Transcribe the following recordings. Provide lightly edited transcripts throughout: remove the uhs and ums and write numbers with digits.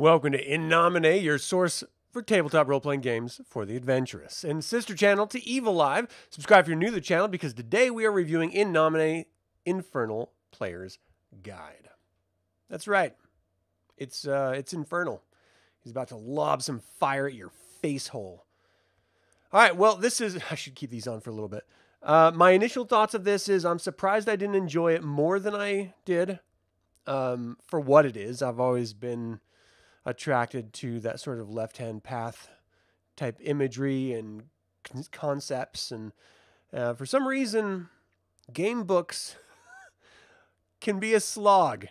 Welcome to In Nomine, your source for tabletop role-playing games for the adventurous, and sister channel to Evil Live. Subscribe if you're new to the channel, because today we are reviewing In Nomine, Infernal Player's Guide. That's right. It's infernal. He's about to lob some fire at your face hole. All right, well, this is... I should keep these on for a little bit. My initial thoughts of this is I'm surprised I didn't enjoy it more than I did. For what it is, I've always been attracted to that sort of left-hand path type imagery and concepts, and for some reason game books can be a slog.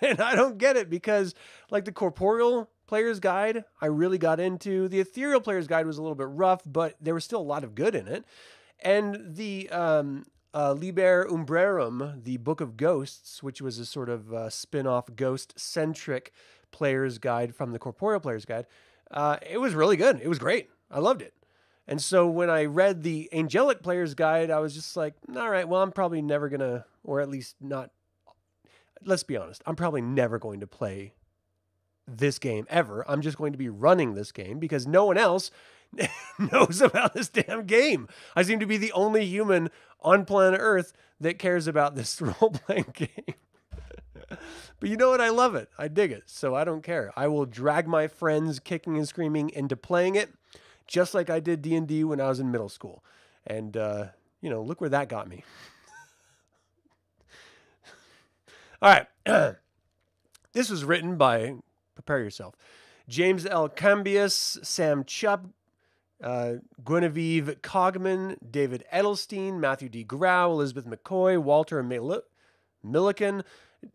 And I don't get it, because like the Corporeal Player's Guide I really got into. The Ethereal Player's Guide was a little bit rough, but there was still a lot of good in it. And the Liber Umbrarum, the Book of Ghosts, which was a sort of spin-off ghost-centric player's guide from the Corporeal Player's Guide, it was really good. It was great. I loved it. And so when I read the Angelic Player's Guide, I was just like, all right, well, I'm probably never going to, or at least not, let's be honest, I'm probably never going to play this game ever. I'm just going to be running this game because no one else knows about this damn game. I seem to be the only human on planet Earth that cares about this role-playing game. But you know what? I love it. I dig it. So I don't care. I will drag my friends kicking and screaming into playing it, just like I did D&D when I was in middle school. And, you know, look where that got me. All right. This was written by, prepare yourself, James L. Cambias, Sam Chupp, Genevieve Cogman, David Edelstein, Matthew D. Grau, Elizabeth McCoy, Walter Milliken,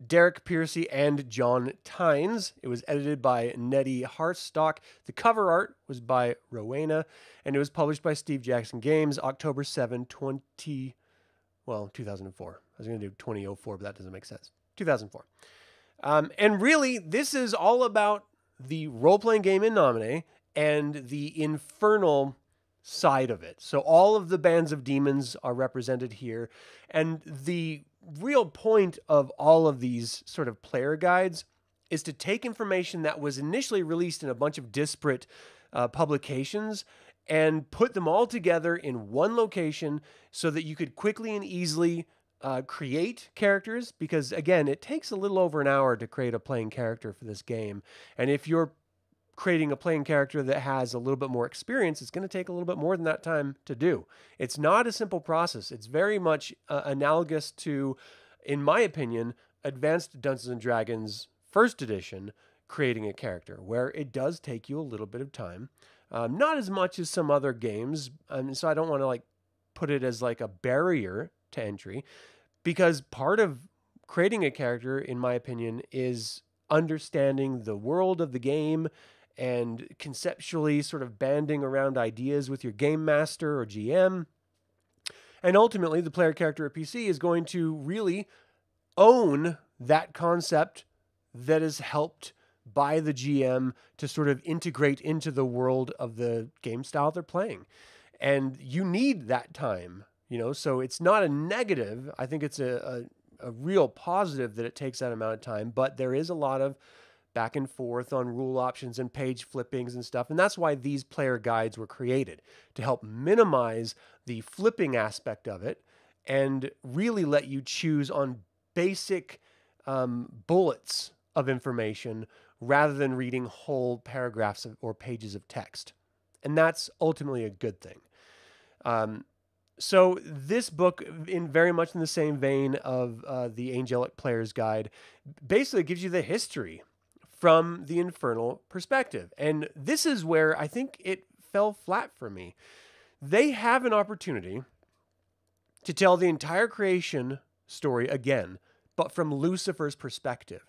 Derek Pearcy, and John Tynes. It was edited by Nettie Hartstock. The cover art was by Rowena, and it was published by Steve Jackson Games, October 7, 2004. I was going to do 2004, but that doesn't make sense. 2004. And really, this is all about the role-playing game In Nomine and the infernal side of it. So all of the bands of demons are represented here, and the real point of all of these sort of player guides is to take information that was initially released in a bunch of disparate publications and put them all together in one location so that you could quickly and easily create characters, because again, it takes a little over an hour to create a playing character for this game. And if you're creating a playing character that has a little bit more experience, it's going to take a little bit more than that time to do. It's not a simple process. It's very much analogous to, in my opinion, Advanced Dungeons and Dragons First Edition creating a character, where it does take you a little bit of time. Not as much as some other games, so I don't want to like put it as like a barrier to entry, because part of creating a character, in my opinion, is understanding the world of the game and conceptually sort of banding around ideas with your game master or GM. And ultimately, the player character at PC is going to really own that concept that is helped by the GM to sort of integrate into the world of the game style they're playing. And you need that time, you know, so it's not a negative. I think it's a real positive that it takes that amount of time, but there is a lot of back and forth on rule options and page flippings and stuff. And that's why these player guides were created, to help minimize the flipping aspect of it and really let you choose on basic bullets of information rather than reading whole paragraphs or pages of text. And that's ultimately a good thing. So this book, in very much in the same vein of the Angelic Player's Guide, basically gives you the history from the infernal perspective. And this is where I think it fell flat for me. They have an opportunity to tell the entire creation story again, but from Lucifer's perspective.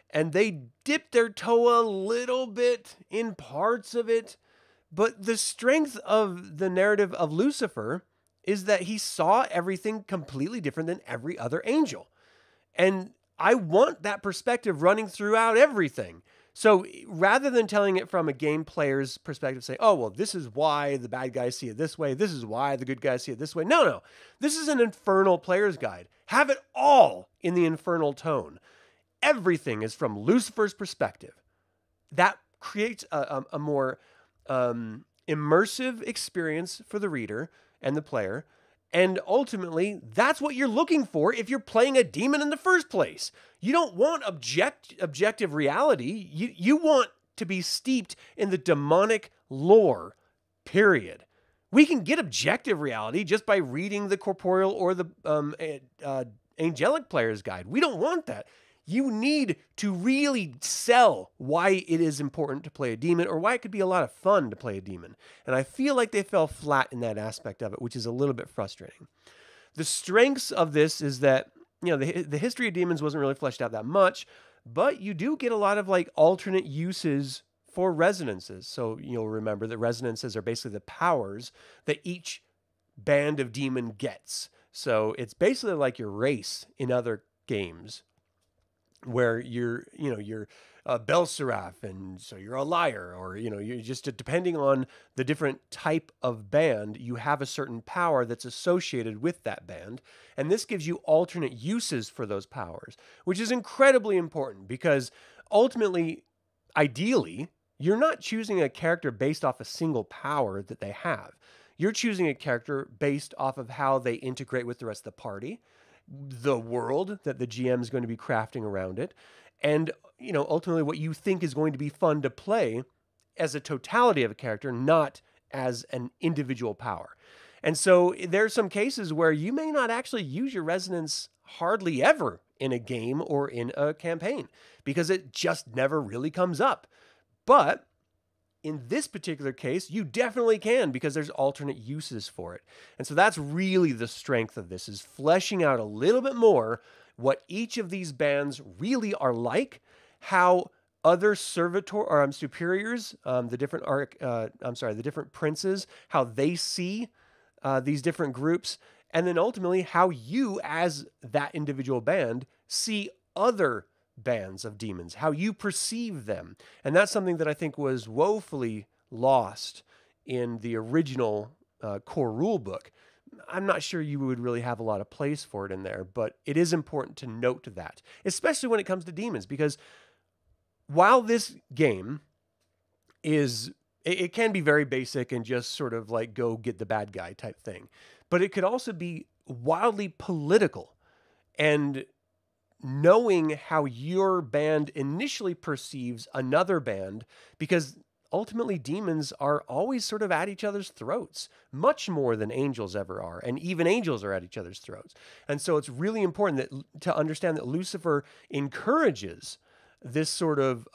And they dip their toe a little bit in parts of it, but the strength of the narrative of Lucifer is that he saw everything completely different than every other angel. And I want that perspective running throughout everything. So rather than telling it from a game player's perspective, say, oh, well, this is why the bad guys see it this way. This is why the good guys see it this way. No. This is an infernal player's guide. Have it all in the infernal tone. Everything is from Lucifer's perspective. that creates a more immersive experience for the reader and the player. And ultimately, that's what you're looking for if you're playing a demon in the first place. You don't want objective reality. You want to be steeped in the demonic lore, period. We can get objective reality just by reading the corporeal or the angelic player's guide. We don't want that. You need to really sell why it is important to play a demon, or why it could be a lot of fun to play a demon. And I feel like they fell flat in that aspect of it, which is a little bit frustrating. The strengths of this is that, you know, the history of demons wasn't really fleshed out that much, but you do get a lot of like alternate uses for resonances. So you'll remember that resonances are basically the powers that each band of demon gets. So it's basically like your race in other games, where you're Belseraph, and so you're a liar, or, you know, you're just, depending on the different type of band, you have a certain power that's associated with that band. And this gives you alternate uses for those powers, which is incredibly important, because ultimately, ideally, you're not choosing a character based off a single power that they have. You're choosing a character based off of how they integrate with the rest of the party, the world that the GM is going to be crafting around it, and, you know, ultimately what you think is going to be fun to play as a totality of a character, not as an individual power. And so there's some cases where you may not actually use your resonance hardly ever in a game or in a campaign, because it just never really comes up. But in this particular case, you definitely can, because there's alternate uses for it. And so that's really the strength of this, is fleshing out a little bit more what each of these bands really are like, how other superiors, the different princes, how they see these different groups, and then ultimately how you, as that individual band, see other bands of demons, how you perceive them. And that's something that I think was woefully lost in the original core rule book. I'm not sure you would really have a lot of place for it in there, but it is important to note that, especially when it comes to demons, because while this game it can be very basic and just sort of like go get the bad guy type thing, but it could also be wildly political. And knowing how your band initially perceives another band, because ultimately demons are always sort of at each other's throats, much more than angels ever are. And even angels are at each other's throats. And so it's really important to understand that Lucifer encourages this sort of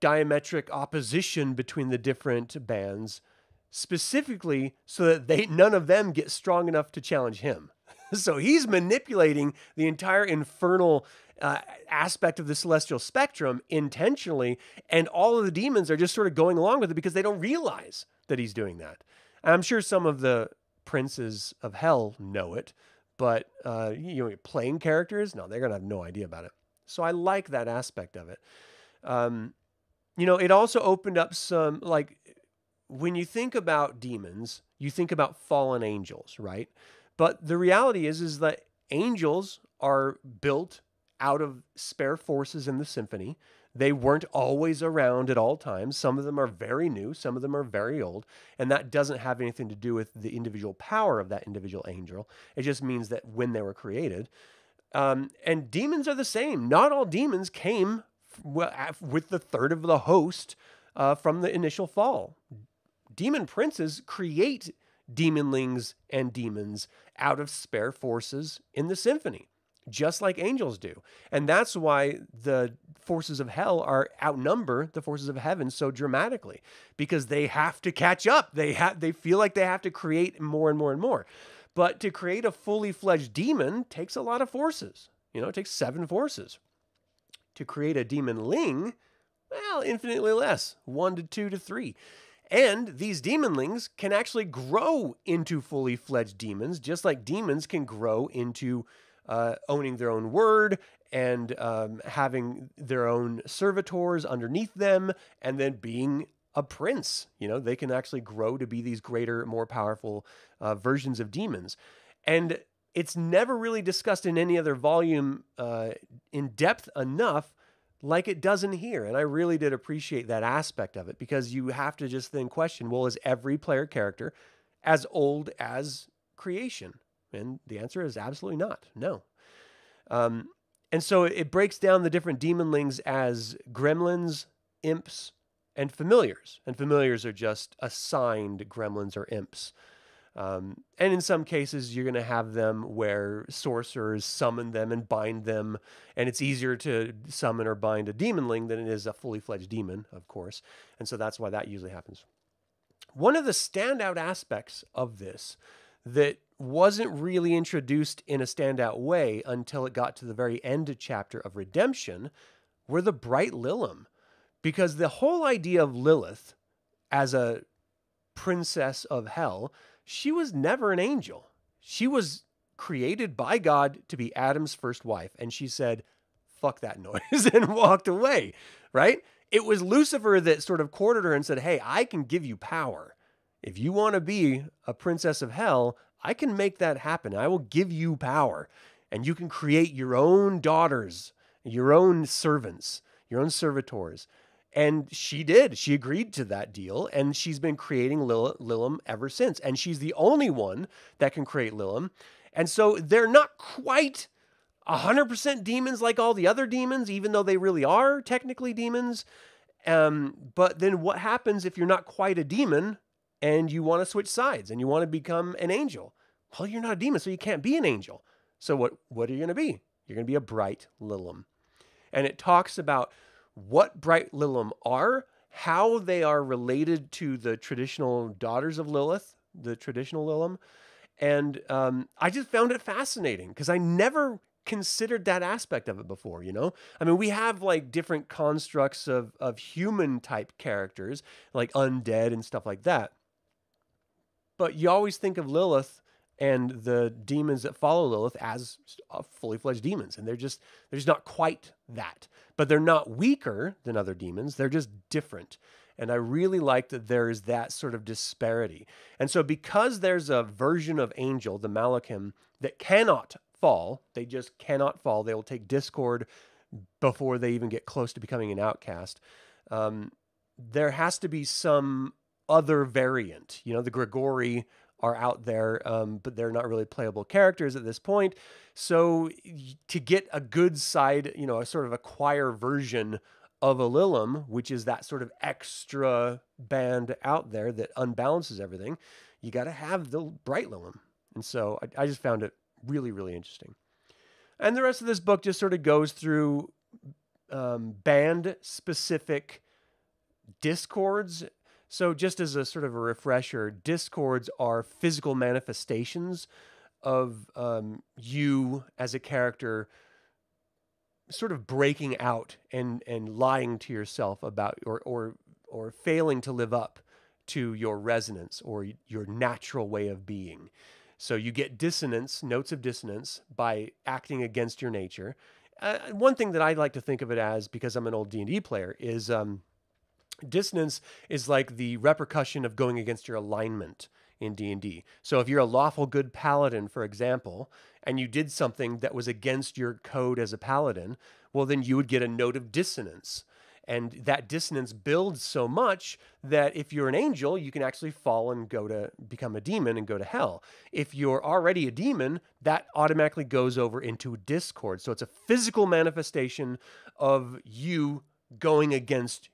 diametric opposition between the different bands, specifically so that none of them get strong enough to challenge him. So he's manipulating the entire infernal aspect of the celestial spectrum intentionally, and all of the demons are just sort of going along with it because they don't realize that he's doing that. And I'm sure some of the princes of hell know it, but playing characters, no, they're going to have no idea about it. So I like that aspect of it. It also opened up some, like, when you think about demons, you think about fallen angels, right? But the reality is that angels are built out of spare forces in the symphony. They weren't always around at all times. Some of them are very new, some of them are very old, and that doesn't have anything to do with the individual power of that individual angel. It just means that when they were created. And demons are the same. Not all demons came with the third of the host from the initial fall. Demon princes create demonlings and demons out of spare forces in the symphony, just like angels do. And that's why the forces of hell outnumber the forces of heaven so dramatically, because they have to catch up. They feel like they have to create more and more and more. But to create a fully fledged demon takes a lot of forces. It takes 7 forces. To create a demonling, well, infinitely less, 1 to 2 to 3. And these demonlings can actually grow into fully fledged demons, just like demons can grow into owning their own word and having their own servitors underneath them, and then being a prince. They can actually grow to be these greater, more powerful versions of demons. And it's never really discussed in any other volume in depth enough like it doesn't here. And I really did appreciate that aspect of it, because you have to just then question, well, is every player character as old as creation? And the answer is absolutely not. No. And so it breaks down the different demonlings as gremlins, imps, and familiars. And familiars are just assigned gremlins or imps. And in some cases, you're going to have them where sorcerers summon them and bind them. And it's easier to summon or bind a demonling than it is a fully fledged demon, of course. And so that's why that usually happens. One of the standout aspects of this that wasn't really introduced in a standout way until it got to the very end chapter of Redemption were the Bright Lilum. Because the whole idea of Lilith as a princess of hell, she was never an angel. She was created by God to be Adam's first wife. And she said, fuck that noise, and walked away, right? It was Lucifer that sort of courted her and said, hey, I can give you power. If you want to be a princess of hell, I can make that happen. I will give you power. And you can create your own daughters, your own servants, your own servitors. And she did. She agreed to that deal. And she's been creating Lilum ever since. And she's the only one that can create Lilum. And so they're not quite 100% demons like all the other demons, even though they really are technically demons. But then what happens if you're not quite a demon and you want to switch sides and you want to become an angel? Well, you're not a demon, so you can't be an angel. So what are you going to be? You're going to be a Bright Lilum. And it talks about what Bright Lilum are, how they are related to the traditional daughters of Lilith, the traditional Lilum. And I just found it fascinating because I never considered that aspect of it before, you know? I mean, we have like different constructs of human type characters, like undead and stuff like that. But you always think of Lilith and the demons that follow Lilith as fully fledged demons. And they're just not quite that. But they're not weaker than other demons. They're just different. And I really like that there is that sort of disparity. And so because there's a version of angel, the Malachim, that cannot fall, they just cannot fall. They will take discord before they even get close to becoming an outcast. There has to be some other variant. You know, the Grigori are out there, but they're not really playable characters at this point. So to get a good side, you know, a sort of a choir version of a Lilum, which is that sort of extra band out there that unbalances everything, you got to have the Bright Lilum. And so I just found it really, really interesting. And the rest of this book just sort of goes through band-specific discords. So just as a sort of a refresher, discords are physical manifestations of you as a character sort of breaking out and lying to yourself about or failing to live up to your resonance or your natural way of being. So you get dissonance, notes of dissonance, by acting against your nature. One thing that I like to think of it as, because I'm an old D&D player, is dissonance is like the repercussion of going against your alignment in D&D. So if you're a lawful good paladin, for example, and you did something that was against your code as a paladin, well, then you would get a note of dissonance. And that dissonance builds so much that if you're an angel, you can actually fall and go to become a demon and go to hell. If you're already a demon, that automatically goes over into discord. So it's a physical manifestation of you going against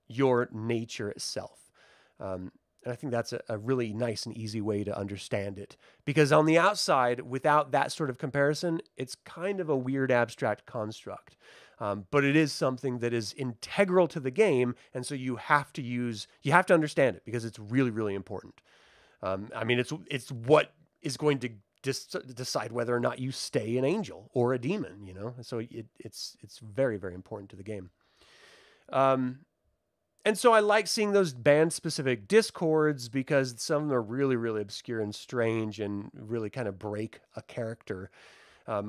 your nature itself. And I think that's a really nice and easy way to understand it. Because on the outside, without that sort of comparison, it's kind of a weird abstract construct. But it is something that is integral to the game, and so you have to understand it because it's really, really important. I mean, it's what is going to decide whether or not you stay an angel or a demon, you know? So it's very, very important to the game. And so I like seeing those band-specific discords because some of them are really, really obscure and strange and really kind of break a character,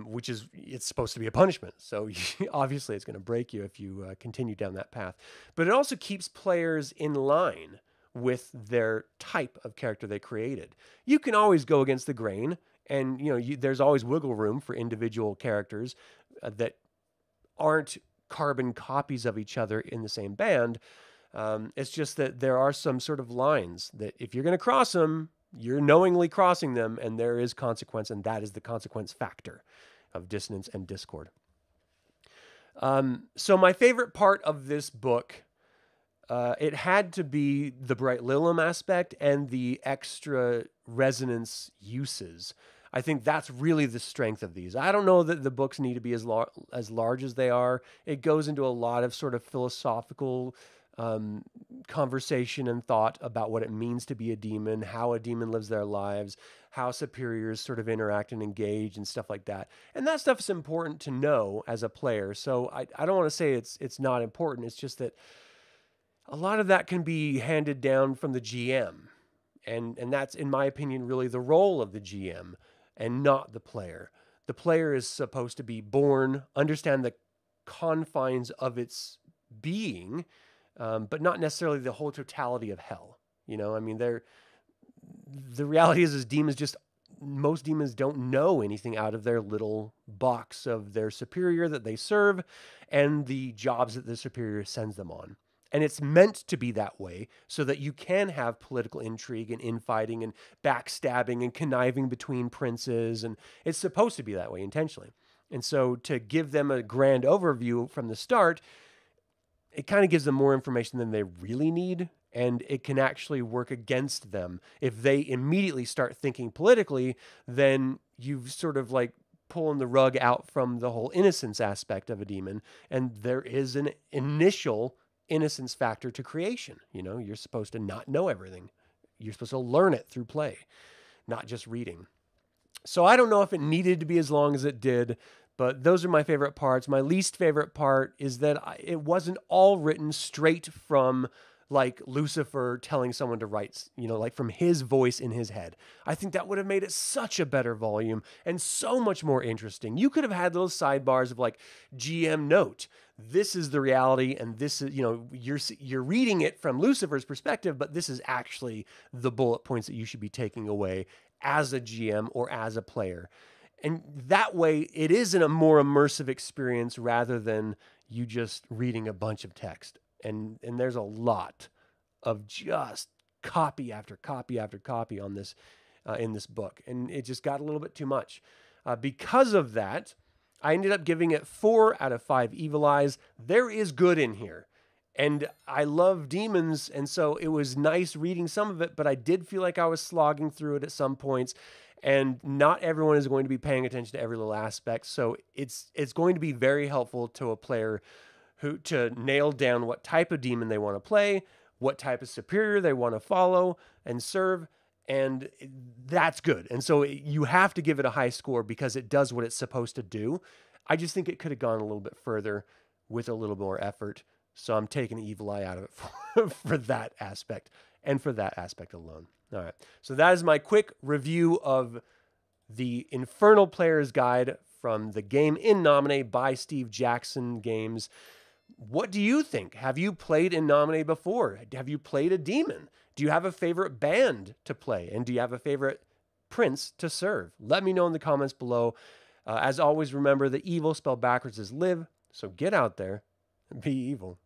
which is, it's supposed to be a punishment. So obviously it's going to break you if you continue down that path. But it also keeps players in line with their type of character they created. You can always go against the grain, and there's always wiggle room for individual characters that aren't carbon copies of each other in the same band. It's just that there are some sort of lines that if you're going to cross them, you're knowingly crossing them, and there is consequence, and that is the consequence factor of dissonance and discord. So my favorite part of this book, it had to be the Bright Lilium aspect and the extra resonance uses. I think that's really the strength of these. I don't know that the books need to be as large as they are. It goes into a lot of sort of philosophical conversation and thought about what it means to be a demon, how a demon lives their lives, how superiors sort of interact and engage and stuff like that. And that stuff is important to know as a player. So I don't want to say it's not important. It's just that a lot of that can be handed down from the GM. And that's, in my opinion, really the role of the GM and not the player. The player is supposed to be born, understand the confines of its being, but not necessarily the whole totality of hell. You know, I mean, the reality is demons most demons don't know anything out of their little box of their superior that they serve and the jobs that the superior sends them on. And it's meant to be that way so that you can have political intrigue and infighting and backstabbing and conniving between princes. And it's supposed to be that way intentionally. And so to give them a grand overview from the start, it kind of gives them more information than they really need. And it can actually work against them. If they immediately start thinking politically, then you've sort of like pulling the rug out from the whole innocence aspect of a demon. And there is an initial innocence factor to creation. You know, you're supposed to not know everything. You're supposed to learn it through play, not just reading. So I don't know if it needed to be as long as it did, but those are my favorite parts. My least favorite part is that it wasn't all written straight from like Lucifer telling someone to write, you know, like from his voice in his head. I think that would have made it such a better volume and so much more interesting. You could have had those sidebars of like GM note. This is the reality, and this is, you know, you're reading it from Lucifer's perspective, but this is actually the bullet points that you should be taking away as a GM or as a player. And that way it is a more immersive experience rather than you just reading a bunch of text. And there's a lot of just copy after copy after copy on this in this book. And it just got a little bit too much. Because of that, I ended up giving it 4 out of 5 evil eyes. There is good in here. And I love demons, and so it was nice reading some of it, but I did feel like I was slogging through it at some points. And not everyone is going to be paying attention to every little aspect. So it's going to be very helpful to a player to nail down what type of demon they want to play, what type of superior they want to follow and serve, and that's good. And so you have to give it a high score because it does what it's supposed to do. I just think it could have gone a little bit further with a little more effort. So I'm taking an evil eye out of it for that aspect and for that aspect alone. All right. So that is my quick review of the Infernal Player's Guide from the game in Nomine by Steve Jackson Games. What do you think? Have you played in Nomine before? Have you played a demon? Do you have a favorite band to play? And do you have a favorite prince to serve? Let me know in the comments below. As always, remember that evil spelled backwards is live. So get out there and be evil.